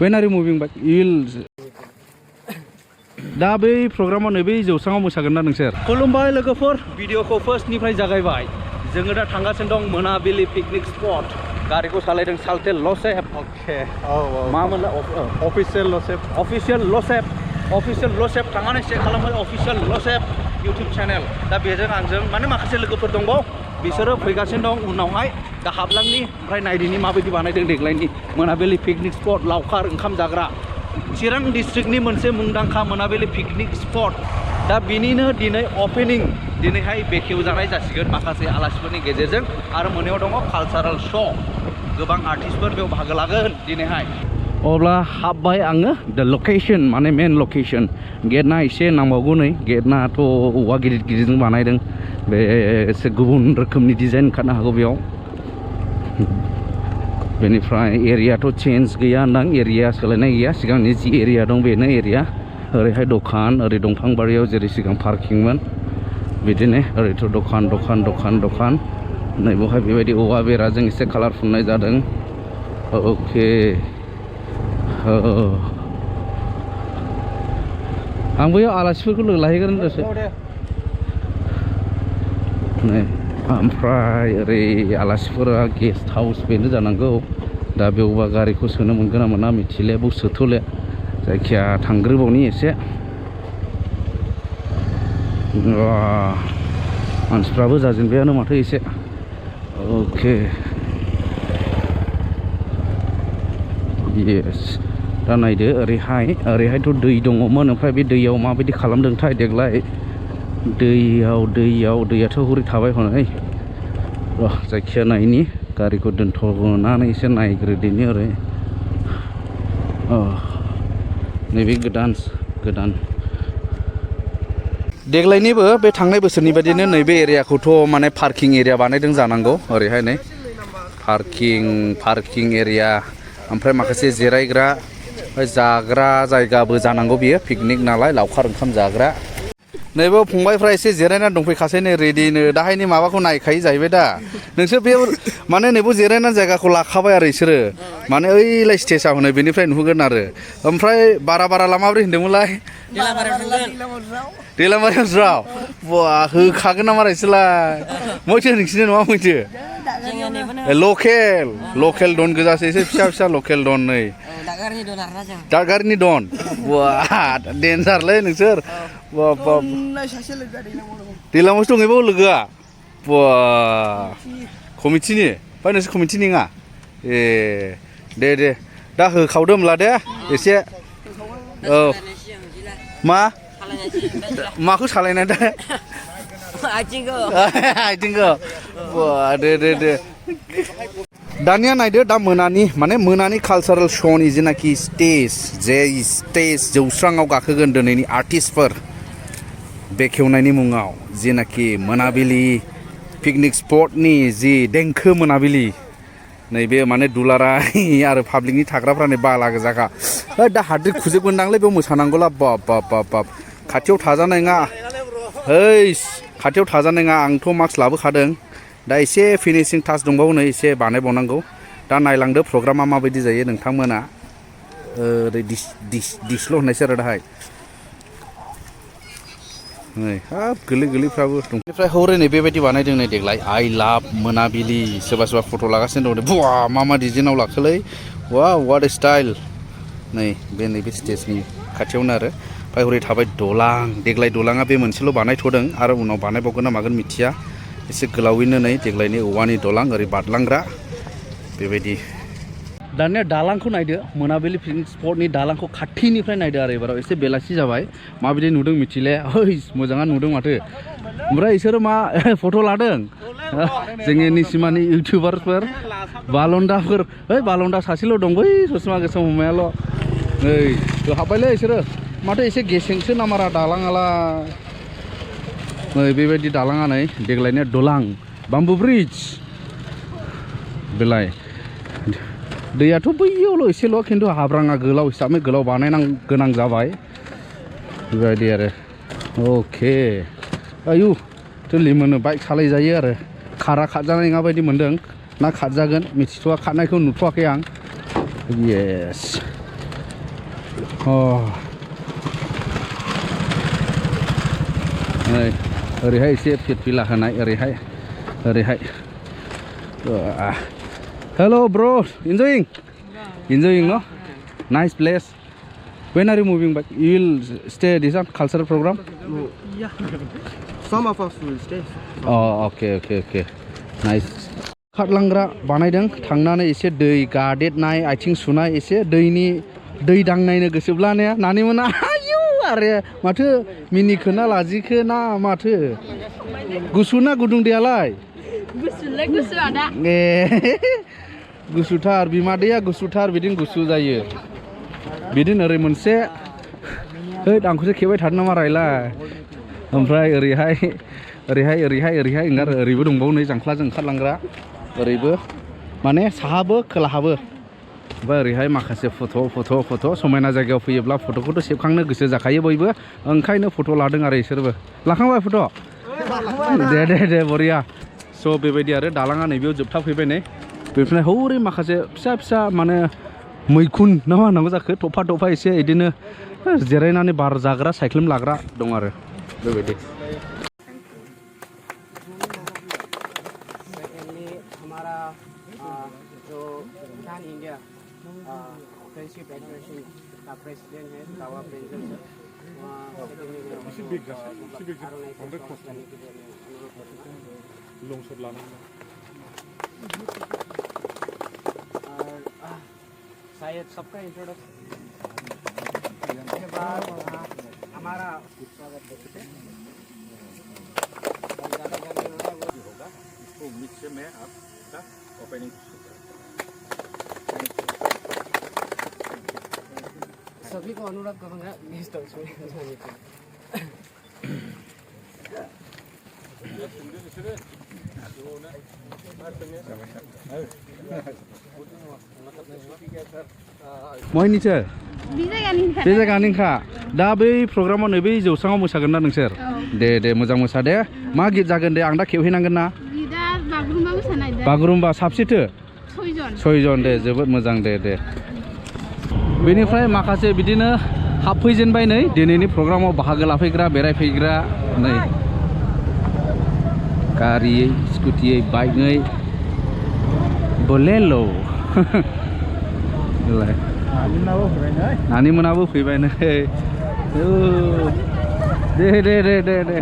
When are you moving back? You will. दा बै प्रग्रामाव नैबे जौसाङाव मोसागोन ना नोंसोर खुलुमबाय लोगोफोर भिडिअखौ फार्स्टनिफ्राय जागायबाय जोङो दा थांगासिनो दं मोनाबिलि पिकनिक स्पट गारिखौ सालायदों सालटेल लसेप अके मामोन अफिसियेल लसेप थांनानै चेक खालामबाय अफिसियेल लसेप इउटिउब चेनेल दा बेजों आंजों माने माखासे लोगोफोर दंबाव बिसोरो फैगासिनो दं उनावहाय दा हाबलांनि ओमफ्राय नायदिनि माबायदि बानायदों देग्लायनि मोनाबिलि पिकनिक स्पट लावखार ओंखाम जाग्रा चिरां डिस्ट्रिक्टनि मोनसे मुंदांखा मोनाबिलि पिकनिक स्पट दा बिनिनो दिनै ओपनिं दिनैहाय बेखेवजानाय जासिगोन माखासे आलासिफोरनि गेजेरजों आरो मोनायाव दङ कालचारेल श' गोबां आर्टिस्टफोर बेयाव बाहागो लागोन दिनैहाय अब्ला हाबबाय आङो द लकेशन माने मेन लकेशन गेटना एसे नांबावगौ नै गेटनाथ' औवा गिदिर गिदिरजों बानायदों बे एसे गुबुन रोखोमनि डिजाइन ओंखारनो हागौ बेयाव बेनिफ्राय एरियाथ' चेन्ज गैया होनदां एरिया सोलायनाय गैया सिगांनि जि एरिया दं बेनो एरिया ओरैहाय दखान ओरै दंफां बारियाव जेरै सिगां पार्किंमोन बिदिनो ओरैथ' दखान नै बेवहाय बेबायदि औवा बेराजों एसे कालार फुननाय जादों अके आं बैयाव आलासिफोरखौ लोगो लाहैगोन दसे नै ओमफ्राय ओरै आलासिफोरा गेस्ट हाउस बेनो जानांगौ दा बेयावबा गारिखौ सोनो मोनगोन ना मोना मिथिले बेयाव सोथ'ले जायखिया थांग्रोबावनि एसे मानसिफ्राबो जाजेनबायानो माथो एसे अके येस दा नायदो ओरैहायथ' दै दङमोन ओमफ्राय बे दैयाव माबायदि खालामदोंथाय देग्लाय दैयाथ' हरै थाबाय हनै जायखिया नायनि गारिखौ दोनथ'नानै एसे नायग्रोदिनि ओरै नैबे गोदान देग्लायनिबो बे थांनाय बोसोरनि बायदिनो नैबे एरियाखौथ' माने पार्किं एरिया बानायदों जानांगौ ओरैहाय नै पार्किं एरिया ओमफ्राय माखासे जिरायग्रा जाग्रा जायगाबो जानांगौ बियो पिकनिक नालाय लावखार ओंखाम जाग्रा नैबो फंबायफ्रा एसे जिरायनानै दंफैखासै नै रेडिनो दाहायनि माबाखौ नायखायो जाहैबाय दा नोंसोर बे माने नैबो जिरायनानै जायगाखौ लाखाबाय आरो बिसोरो माने ओइलाय स्टेजआव होनो बेनिफ्राय नुहैगोन आरो ओमफ्राय बारा माबोरै होनदोंमोनलाय दैलामारियाव ज्राव बा होखागोन ना मारायसोलाय मैथो नोंसिनि नङा मैथो लकेल दन गोजासो एसे फिसा लकेल दन नै दादगारिनि दन बा डेन्जारलै नोंसोर दैलामावसो दङ बेयाव लोगोआ बा कमिटिनि ओमफ्राय नोंसोर कमिटिनि नङा ए दे दा होखावदो होमब्ला दे एसे औ माखौ सालायनाय दा आथिंखौ दे दानिया नायदो दा मोनानि कालचारेल श'नि जेनाखि स्टेज जौस्राङाव गाखोगोन दिनैनि आर्टिस्टफोर बेखेवनायनि मुङाव जेनाखि मोनाबिलि पिकनिक स्पटनि जि देंखो मोनाबिलि नैबे माने दुलाराय आरो पाब्लिकनि थाग्राफ्रा नै बाला गोजाखा दा हाद्रि खुजोबगोनदांलै बेयाव मोसानांगौला बाब खाथियाव थाजानाय नङा खाथियाव थाजानाय नङा आंथ' मास्क लाबोखादों दा एसे फिनिशिं टाच दंबावो नै एसे बानायबावनांगौ दा नायलांदो प्रग्रामा माबायदि जायो नोंथांमोना ओरै दिसल' होननायसो आरो दाहाय नै हाब गोरलैफ्राबो दं बेनिफ्राय हरै नै बेबायदि बानायदों नै देग्लाय आइ लाभ मोनाबिलि सोरबा फट' लागासिनो दं बुवा मा डिजाइनाव लाखोलै वाट स्टाइल नैबे स्टेजनि खाथियावनो आरो ओमफ्राय हरै थाबाय दलां देग्लाय दलाङा बे मोनसेल' बानायथ'दों आरो उनाव बानायबावगोन ना मागोन मिथिया एसे गोलावैनो नै देग्लायनि औवानि दलां ओरै बारलांग्रा बेबायदि दानिया दालांखौ नायदो मोनाबिलि पिकनिक स्पटनि दालांखौ खाथिनिफ्राय नायदो आरो एबाराव एसे बेलासि जाबाय माबायदि नुदों मिथिले मोजाङानो नुदों माथो ओमफ्राय बिसोरो मा फट' लादों जोंनि निसिमानि इउटिउबारफोर बालन्दा सासेल' दं बै ससमा गोसोम हमायाल' नै हाबबायलै बिसोरो माथो एसे गेसेंसो नामारा दालाङाला नै बेबायदि दालाङा नै देग्लायनिया दलां बाम्बु ब्रिज बेलाय दैयाथ' बैयावल' एसेल' खिन्थु हाब्राङा गोलाव हिसाबै गोलाव गोनां जाबाय बेबायदि आरो अके आयु लिमोनो बाइक सालायजायो आरो खारा खारजानाय नङा बायदि मोनदों ना खारजागोन मिथिथ'वा खारनायखौ नुथ'वाखै आं येस नै ओरैहाय एसे फिला होनाय ओरैहाय hello bro enjoying no nice place when are you moving back you will stay this one cultural program Yeah, some of us will stay. oh okay nice खारलांग्रा बानायदों थांनानै एसे दै गादेदनाय आथिं सुनाय एसे दै दांनायनो गोसोब्ला ने नानि मोना आयौ आरो माथो मिनिखोना लाजिखोना माथो गुसु ना गुदुं दैयालाय गुसु आदा ए गुसुथार बिमा दैया गुसुथार बिदिनो गुसु जायो बिदिनो ओरै मोनसे आंखौसो खेबाय थादों नामा रायलाय ओमफ्राय ओरैहाय ओंखार ओरैबो दंबावो नै जांख्लाजों ओंखारलांग्रा ओरैबो माने साहाबो खोलाहाबो ओमफ्राय ओरैहाय माखासे फट' समायना जायगायाव फैयोब्ला फट'खौथ' सेबखांनो गोसो जाखायो बयबो ओंखायनो फट' लादों आरो बिसोरबो लाखांबाय फट' दे बरिया स' बेबायदि आरो दालाङा नैबेयाव जोबथा फैबाय नै बेनिफ्राय हौरै माखासे फिसा माने मैखुन ना मा होनांगौ जाखो थफा एसे बिदिनो जिरायनानै बार जाग्रा सायख्लुम लाग्रा दं आरो बेबायदि Friendship Association का प्रेसिडेंट है कावा प्रेंजल सर और शायद सबका इंट्रोडक्शन के बाद हमारा स्वागत होगा इसको मिक्स में आपका ओपनिंग सभी को अनुरोध करूंगा गेस्ट हाउस में जाने के मयनिसो बे जायगानिखा दा बै प्रग्रामाव नै बै जौस्राङाव मोसागोन ना नोंसोर दे मोजां मोसा दे मा गित जागोन दे आं दा खेबहैनांगोन ना बागुरुम्बा साबसेथो 6 जन दे जोबोद मोजां दे बेनिफ्राय माखासे बिदिनो हाबफैजेनबाय नै दिनैनि प्रग्रामाव बाहागो लाफैग्रा बेरायफैग्रा नै गारियै स्कुटियै बाइकयै बोलेल' नानि मोनाबो फैबाय नै दे